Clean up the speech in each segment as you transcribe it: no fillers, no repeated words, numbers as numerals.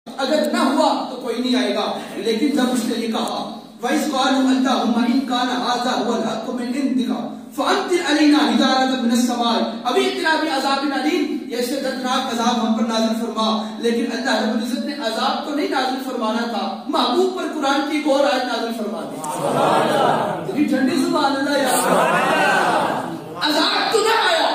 اگر نہ ہوا تو کوئی نہیں آئے گا. لیکن جب اس نے یہ کہا وَإِذْ قَالُوا اللَّهُمَّ إِنْ كَانَ هَذَا هُوَ الْحَقُّ مِنْ عِنْدِكَ فَأَمْطِرْ عَلَيْنَا حِجَارَةً مِنَ السَّمَاءِ أَوْ ائْتِنَا بِعَذَابٍ أَلِيمٍ. یہ اس سے دردناک عذاب ہم پر نازل فرما. لیکن اللہ رب العزت نے عذاب تو نہیں نازل فرمانا تھا, محبوب پر قرآن کی ایک اور آیت نازل فرما دی. سبحان اللہ. ٹھنڈی سبحان اللہ یا عذاب تو نہ آیا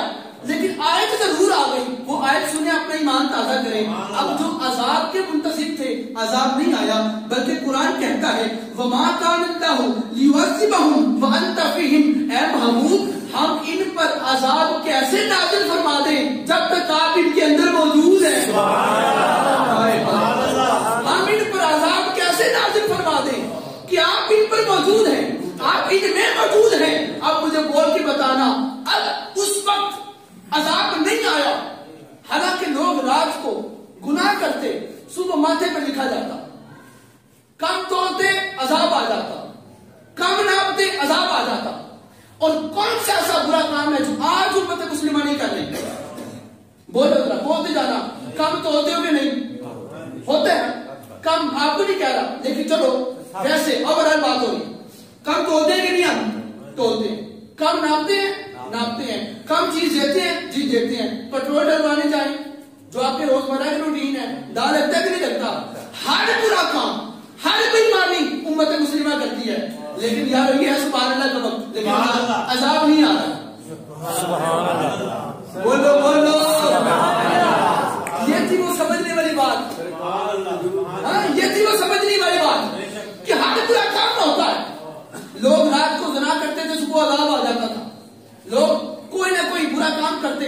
لیکن آیت ضرور آ گئی. وہ آیت سنے اپنا ایمان تازہ کریں. اب جو عذاب کے منتظر تھے عذاب نہیں آیا, بلکہ قرآن کہتا ہے وَمَا كَانَ اللَّهُ لِيُعَذِّبَهُمْ وَأَنْتَ فِيهِمْ. اے محمود ہم ان پر عذاب کیسے نازل فرما دیں جب تک آپ ان کے اندر موجود ہیں. ہم ان پر عذاب کیسے نازل فرما دیں کہ آپ ان پر موجود ہیں, آپ ان میں موجود ہیں. اب مجھے بول کے بتانا اب اس وقت عذاب نہیں آیا, حالانکہ لوگ رات کو گناہ کرتے صبح ماتھے پر لکھا جاتا, کم توڑتے عذاب آ جاتا, کم ناپتے عذاب آ جاتا. اور کون سا ایسا برا کام ہے جو آج امت مسلمہ نہیں کر رہی؟ بولو ذرا, بولتے جانا. کم توڑتے ہو کہ نہیں ہوتے ہیں؟ کم آپ کو نہیں کہہ رہا, لیکن چلو ویسے اوورال بات ہو رہی. کم توڑتے ہیں کہ نہیں؟ ہم توڑتے ہیں. کم ناپتے ہیں, ناپتے ہیں. کم چیز دیتے ہیں, جی دیتے ہیں. پیٹرول ڈلوانے جائیں جو آپ کے روزمرہ کی روٹین ہے, ڈال لگتا ہے کہ نہیں لگتا؟ ہر برا کام, ہر بےایمانی امت مسلمہ کرتی ہے. لیکن یار یہ ہے سبحان اللہ کا وقت, لیکن عذاب نہیں آ رہا. بولو بولو, یہ تھی وہ سمجھنے والی بات. ہاں یہ تھی وہ سمجھنے والی بات کہ ہر برا کام ہوتا ہے. لوگ رات کو زنا کرتے تھے, صبح عذاب آ جاتا تھا. لوگ کوئی نہ کوئی برا کام کرتے,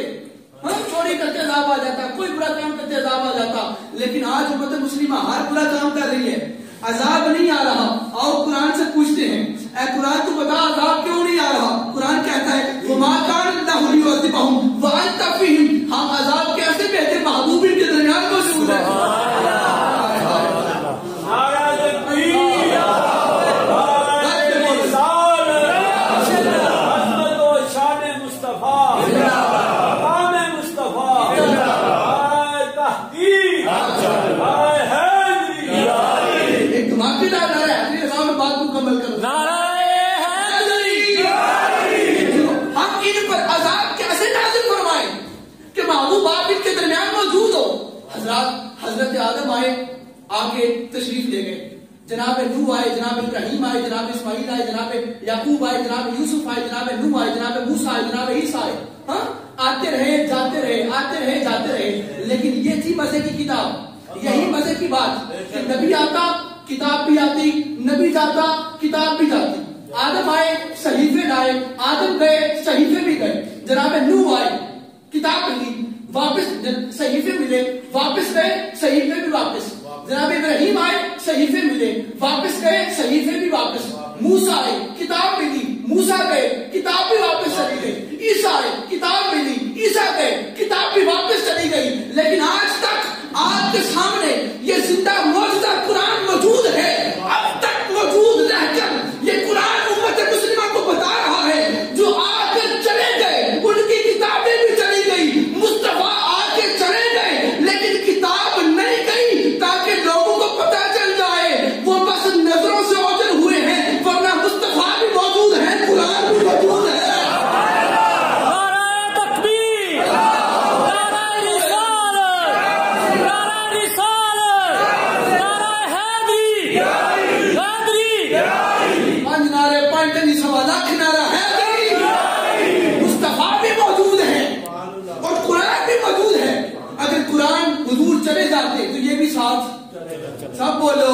چوری کرتے عذاب آ جاتا, کوئی برا کام کرتے عذاب آ جاتا. لیکن آج امت مسلمہ ہر برا کام کر رہی ہے, عذاب نہیں آ رہا. اور قرآن سے پوچھتے ہیں اے قرآن تو بتا عذاب کیوں نہیں آ رہا؟ قرآن کہتا ہے وَمَا كَانَ اللَّهُ لِيُعَذِّبَهُمْ وَأَنْتَ فِيهِمْ. ہم عذاب کیسے بھیجیں محبوب ان کے درمیان موجود ہے. حضرت آدم آئے, آگے تشریف لے گئے. جناب نوح آئے, جناب ابراہیم آئے, جناب اسماعیل آئے, جناب یعقوب آئے, جناب یوسف آئے, جناب نوح آئے, جناب موسیٰ آئے, جناب عیسیٰ آئے. ہاں آتے رہے جاتے رہے, آتے رہے جاتے رہے. لیکن یہ تھی مزے کی کتاب, یہی مزے کی بات کہ نبی آتا کتاب بھی آتی, نبی جاتا کتاب بھی جاتی. آدم آئے صحیفے لائے, آدم گئے صحیفے بھی گئے. جناب نوح آئے کتاب ملی, واپس صحیفے ملے, واپس گئے صحیفے بھی واپس. جناب ابراہیم آئے صحیفے ملے, واپس گئے صحیفے بھی واپس. موسیٰ آئے کتاب ملی, موسیٰ گئے کتاب بھی واپس چلی گئی. عیسیٰ آئے کتاب ملی, عیسیٰ گئے کتاب بھی واپس چلی گئی. لیکن آج تک آپ کے سامنے یہ زندہ موجودہ قرآن موجود ہے. اب تک موجود رہ کر یہ قرآن امت مسلمہ کو بتا رہا ہے جو آ کر چلے گئے ان کی کتابیں بھی چلی گئی, مصطفیٰ آ کے چلے گئے لیکن کتاب نہیں گئی تاکہ لوگوں کو پتا چل جائے وہ بس نظروں سے اوجل ہوئے ہیں, ورنہ مصطفیٰ بھی موجود ہے, قرآن بھی موجود ہے. سب بولو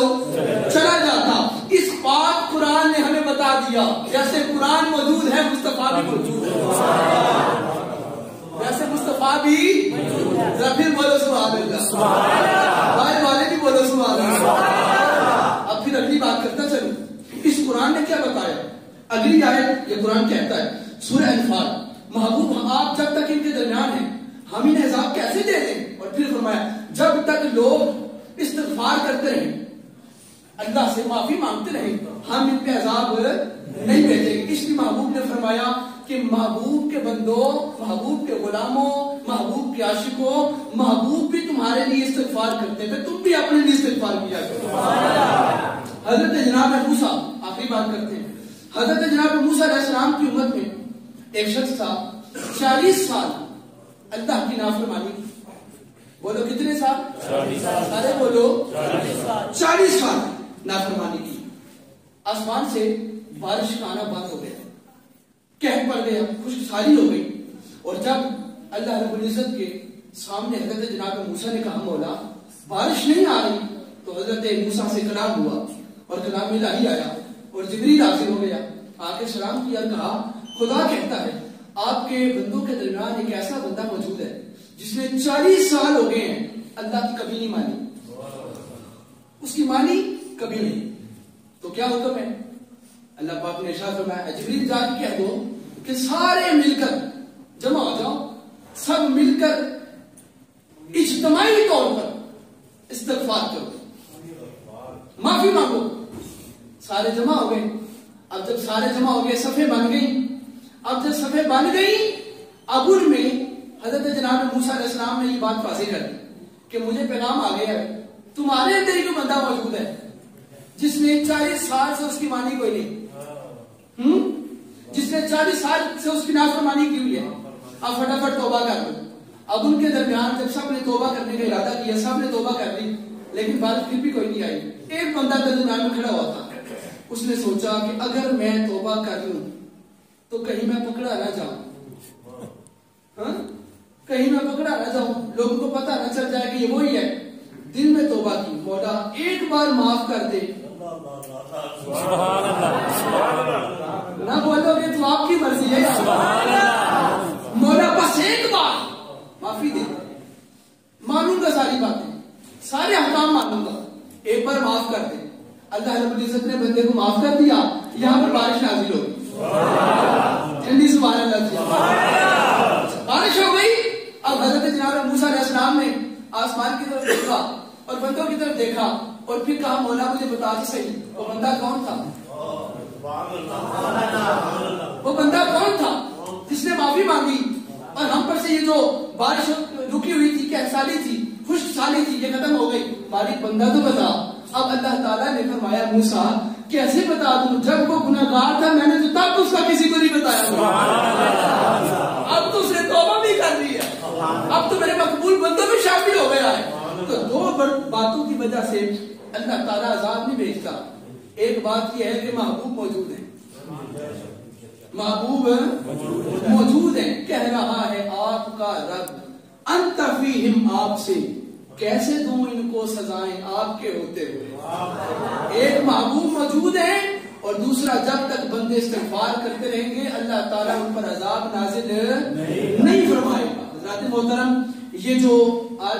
چلا جاتا. اس پاک قرآن نے ہمیں بتا دیا جیسے قرآن موجود ہے مصطفیٰ بھی موجود ہے, ویسے مصطفیٰ بھی پھر بولو سبحان اللہ, بھائی والے بھی بولو سبحان اللہ. اب پھر اگلی بات کرتا چلوں, اس قرآن نے کیا بتایا. اگلی آیت یہ قرآن کہتا ہے سورہ انفال, محبوب آپ جب تک ان کے درمیان ہیں ہم انہیں عذاب کیسے دے دیں. اور پھر فرمایا جب تک لوگ استغفار کرتے رہیں, اللہ سے معافی مانگتے رہیں, ہم ان پہ عذاب نہیں بھیجیں گے. اس لیے محبوب نے فرمایا کہ محبوب کے بندوں، محبوب کے غلاموں، محبوب کے عاشقوں، محبوب بھی تمہارے لیے استغفار کرتے تھے، تم بھی اپنے لیے استغفار کیا کرو۔ حضرت جناب موسیٰ، آخری بات کرتے ہیں، حضرت جناب موسیٰ علیہ السلام کی امت میں ایک شخص تھا 40 سال اللہ کی نافرمانی کی۔ بولو کتنے سال؟ 40 سال۔ سارے بولو 40 سال نافرمانی کی۔ آسمان سے بارش کا آنا بند ہو گیا، قحط پڑ گیا، خشک سالی ہو گئی، اور جب اللہ رب العزت کے سامنے حضرت جناب موسیٰ نے کہا مولا بارش نہیں آ رہی، تو حضرت موسیٰ سے کلام ہوا اور کلام الہی آیا اور جبریل حاضر ہو گیا، آ کے سلام کیا، کہا خدا کہتا ہے آپ کے بندوں کے درمیان ایک ایسا بندہ موجود ہے جس نے 40 سال ہو گئے ہیں اللہ کی کبھی نہیں مانی، اس کی مانی کبھی نہیں، تو کیا حکم ہے؟ اللہ پاک نے ارشاد فرمایا جبریل جا کے کہہ دو کہ سارے مل کر جمع ہو جاؤ، سب مل کر اجتماعی طور پر استغفار کرو، معافی مانگو۔ سارے جمع ہو گئے، اب جب سارے جمع ہو گئے صفیں بن گئی، اب جب صفیں بن گئی اب ان میں حضرت جناب موسیٰ علیہ السلام نے یہ بات واضح کر دی کہ مجھے پیغام آ گیا ہے، تمہارے اندر ہی کوئی بندہ موجود ہے جس نے 40 سال سے اس کی مانی کوئی نہیں، جس نے 40 سال سے اس کی نافرمانی کی ہوئی ہے، اب فٹافٹ توبہ کر لو۔ اب ان کے درمیان جب سب نے توبہ کرنے کا ارادہ کیا، سب نے توبہ کر لی، لیکن بات پھر بھی کوئی نہیں آئی۔ ایک بندہ درمیان میں کھڑا ہوا تھا، اس نے سوچا کہ اگر میں توبہ کر لوں تو کہیں میں پکڑا نہ جاؤں، کہیں میں پکڑا نہ جاؤں، لوگوں کو پتہ نہ چل جائے کہ یہ وہی ہے۔ دل میں توبہ کی، مولا ایک بار معاف کر دے۔ نہ بولو گے تو آپ کی مرضی ہے، مولا بس ایک بار معافی دے، مانوں گا ساری باتیں، سارے احکام مانوں گا، ایک بار معاف کر دے۔ اللہ رب العزت نے بندے کو معاف کر دیا، یہاں پر بارش نازل ہو گئی، ٹھنڈی سبحان اللہ کیا، بارش ہو گئی۔ اب حضرت جناب موسیٰ علیہ السلام نے آسمان کی طرف دیکھا اور بندوں کی طرف دیکھا اور پھر کہا مولا مجھے بتا تو صحیح وہ بندہ کون تھا، وہ بندہ کون تھا جس نے معافی مانگی اور ہم پر سے یہ جو بارش رکی ہوئی تھی، کہ سالی تھی، خشک سالی تھی، یہ ختم ہو گئی، مالک بندہ تو بتا۔ اب اللہ تعالیٰ نے فرمایا موسیٰ کیسے بتا دوں، جب وہ گناہگار تھا میں نے تو تب اس کا کسی کو نہیں بتایا، اب تو اس نے توبہ بھی کر لی ہے، اب تو میرے مقبول بندوں میں شامل ہو گیا ہے۔ تو دو باتوں کی وجہ سے اللہ تعالیٰ عذاب نہیں بھیجتا، ایک بات یہ ہے کہ محبوب موجود ہے، محبوب موجود ہے، کہہ رہا ہے آپ کا رب انت فیہم، آپ سے کیسے دوں ان کو سزائیں آپ کے ہوتے ہوئے۔ ایک محبوب موجود ہے اور دوسرا جب تک بندے استغفار کرتے رہیں گے اللہ تعالیٰ ان پر عذاب نازل نہیں فرمائے گا۔ حضرات محترم، یہ جو آج